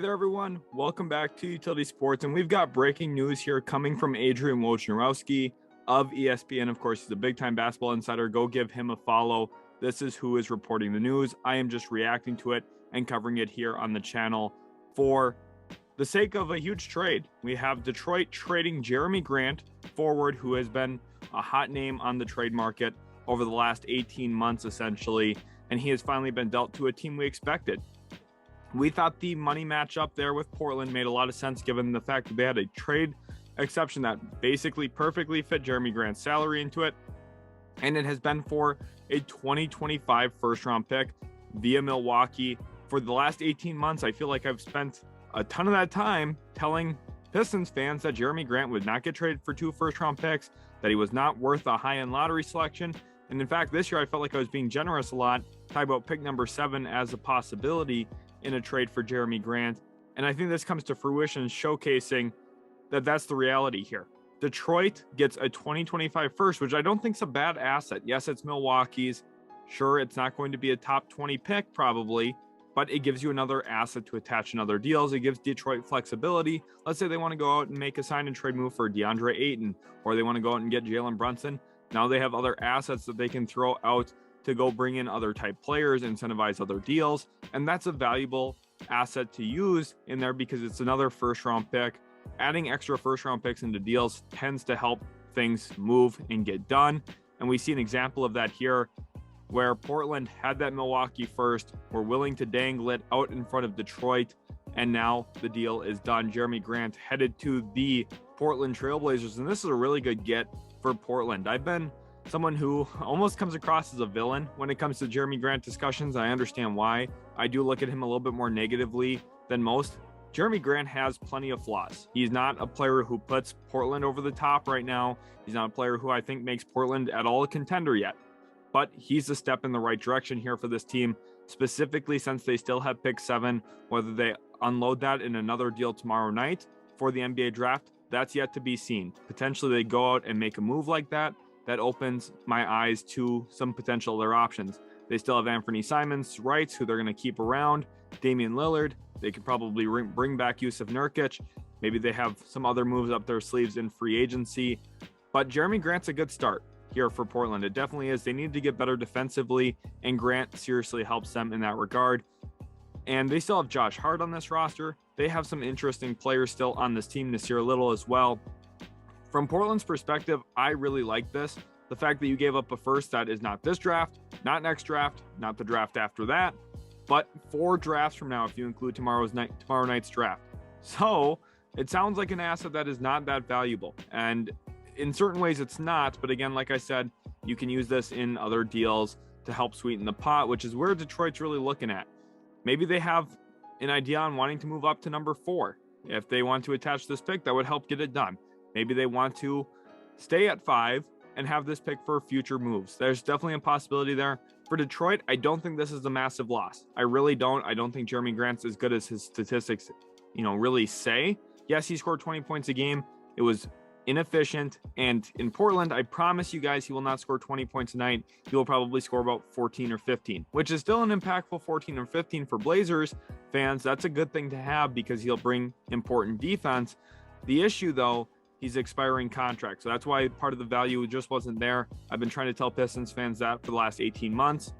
Hey there, everyone. Welcome back to Utility Sports, and we've got breaking news here coming from Adrian Wojnarowski of ESPN. Of course, he's a big-time basketball insider. Go give him a follow. This is who is reporting the news. I am just reacting to it and covering it here on the channel for the sake of a huge trade. We have Detroit trading Jerami Grant, forward, who has been a hot name on the trade market over the last 18 months, essentially, and he has finally been dealt to a team we expected. We thought the money matchup there with Portland made a lot of sense given the fact that they had a trade exception that basically perfectly fit Jerami Grant's salary into it. And it has been for a 2025 first-round pick via Milwaukee. For the last 18 months, I feel like I've spent a ton of that time telling Pistons fans that Jerami Grant would not get traded for 2 first-round picks, that he was not worth a high-end lottery selection. And in fact, this year I felt like I was being generous a lot, talking about pick number 7 as a possibility in a trade for Jerami Grant. And I think this comes to fruition, showcasing that that's the reality here. Detroit gets a 2025 first, which I don't think is a bad asset. Yes, it's Milwaukee's. Sure, it's not going to be a top 20 pick probably, but it gives you another asset to attach in other deals. It gives Detroit flexibility. Let's say they want to go out and make a sign and trade move for DeAndre Ayton, or they want to go out and get Jalen Brunson. Now they have other assets that they can throw out to go bring in other type players, incentivize other deals. And that's a valuable asset to use in there because it's another first round pick. Adding extra first round picks into deals tends to help things move and get done. And we see an example of that here where Portland had that Milwaukee first, were willing to dangle it out in front of Detroit. And now the deal is done. Jerami Grant headed to the Portland Trailblazers. And this is a really good get for Portland. I've been someone who almost comes across as a villain when it comes to Jerami Grant discussions. I understand why. I do look at him a little bit more negatively than most. Jerami Grant has plenty of flaws. He's not a player who puts Portland over the top right now. He's not a player who I think makes Portland at all a contender yet. But he's a step in the right direction here for this team, specifically since they still have pick 7. Whether they unload that in another deal tomorrow night for the NBA draft, that's yet to be seen. Potentially they go out and make a move like that. That opens my eyes to some potential other options. They still have Anthony Simons rights, who they're going to keep around. Damian Lillard. They could probably bring back Jusuf Nurkic. Maybe they have some other moves up their sleeves in free agency. But Jerami Grant's a good start here for Portland. It definitely is. They need to get better defensively, and Grant seriously helps them in that regard. And they still have Josh Hart on this roster. They have some interesting players still on this team, Nasir Little as well. From Portland's perspective, I really like this. The fact that you gave up a first that is not this draft, not next draft, not the draft after that, but 4 drafts from now if you include tomorrow night's draft. So it sounds like an asset that is not that valuable. And in certain ways it's not. But again, like I said, you can use this in other deals to help sweeten the pot, which is where Detroit's really looking at. Maybe they have an idea on wanting to move up to number 4. If they want to attach this pick, that would help get it done. Maybe they want to stay at 5 and have this pick for future moves. There's definitely a possibility there. For Detroit, I don't think this is a massive loss. I really don't. I don't think Jerami Grant's as good as his statistics, really say. Yes, he scored 20 points a game. It was inefficient. And in Portland, I promise you guys, he will not score 20 points a night. He will probably score about 14 or 15, which is still an impactful 14 or 15 for Blazers fans. That's a good thing to have because he'll bring important defense. The issue, though, he's expiring contract. So that's why part of the value just wasn't there. I've been trying to tell Pistons fans that for the last 18 months.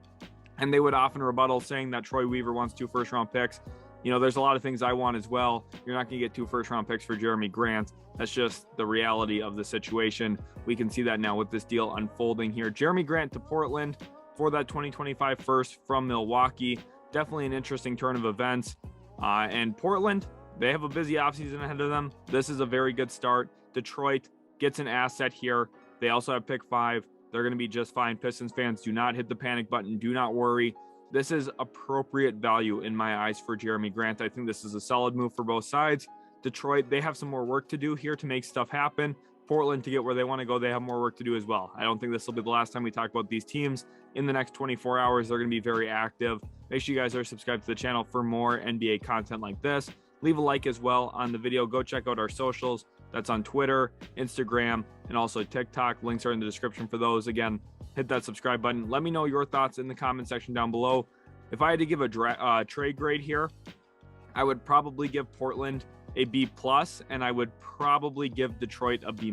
And they would often rebuttal saying that Troy Weaver wants 2 first-round picks. There's a lot of things I want as well. You're not going to get 2 first-round picks for Jerami Grant. That's just the reality of the situation. We can see that now with this deal unfolding here. Jerami Grant to Portland for that 2025 first from Milwaukee. Definitely an interesting turn of events. And Portland, they have a busy offseason ahead of them. This is a very good start. Detroit gets an asset here. They also have pick 5. They're going to be just fine. Pistons fans, do not hit the panic button. Do not worry. This is appropriate value in my eyes for Jerami Grant. I think this is a solid move for both sides. Detroit, they have some more work to do here to make stuff happen. Portland, to get where they want to go, they have more work to do as well. I don't think this will be the last time we talk about these teams. In the next 24 hours, they're going to be very active. Make sure you guys are subscribed to the channel for more NBA content like this. Leave a like as well on the video. Go check out our socials. That's on Twitter, Instagram, and also TikTok. Links are in the description for those. Again, hit that subscribe button. Let me know your thoughts in the comment section down below. If I had to give a trade grade here, I would probably give Portland a B+, and I would probably give Detroit a B-,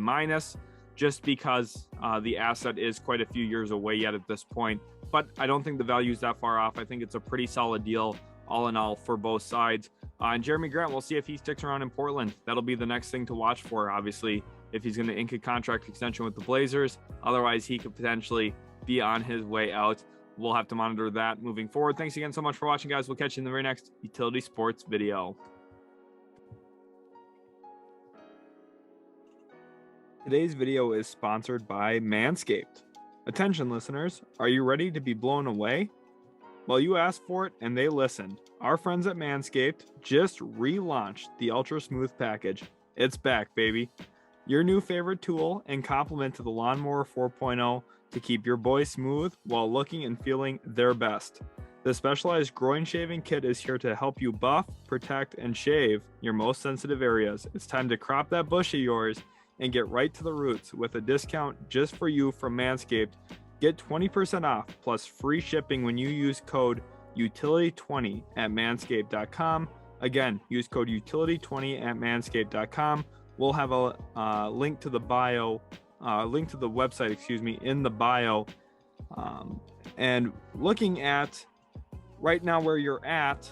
just because the asset is quite a few years away yet at this point. But I don't think the value is that far off. I think it's a pretty solid deal all in all for both sides. And Jerami Grant, we'll see if he sticks around in Portland. That'll be the next thing to watch for, obviously, if he's going to ink a contract extension with the Blazers. Otherwise, he could potentially be on his way out. We'll have to monitor that moving forward. Thanks again so much for watching, guys. We'll catch you in the very next Utility Sports video. Today's video is sponsored by Manscaped. Attention, listeners. Are you ready to be blown away? Well, you asked for it and they listened. Our friends at Manscaped just relaunched the Ultra Smooth package. It's back, baby. Your new favorite tool and complement to the Lawnmower 4.0 to keep your boys smooth while looking and feeling their best. The specialized groin shaving kit is here to help you buff, protect, and shave your most sensitive areas. It's time to crop that bush of yours and get right to the roots with a discount just for you from Manscaped. Get 20% off plus free shipping when you use code utility20 at manscaped.com. Again, use code utility20 at manscaped.com. We'll have a link to the website, in the bio. And looking at right now where you're at,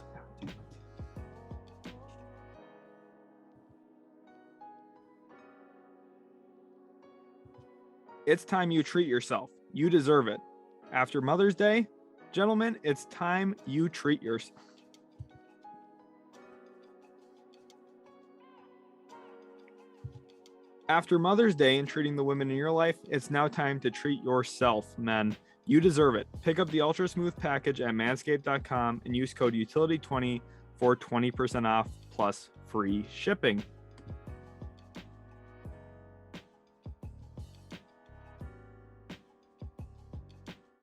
it's time you treat yourself. You deserve it. After Mother's Day, gentlemen, it's time you treat yourself. After Mother's Day and treating the women in your life, it's now time to treat yourself, men. You deserve it. Pick up the Ultra Smooth package at manscaped.com and use code utility20 for 20% off plus free shipping.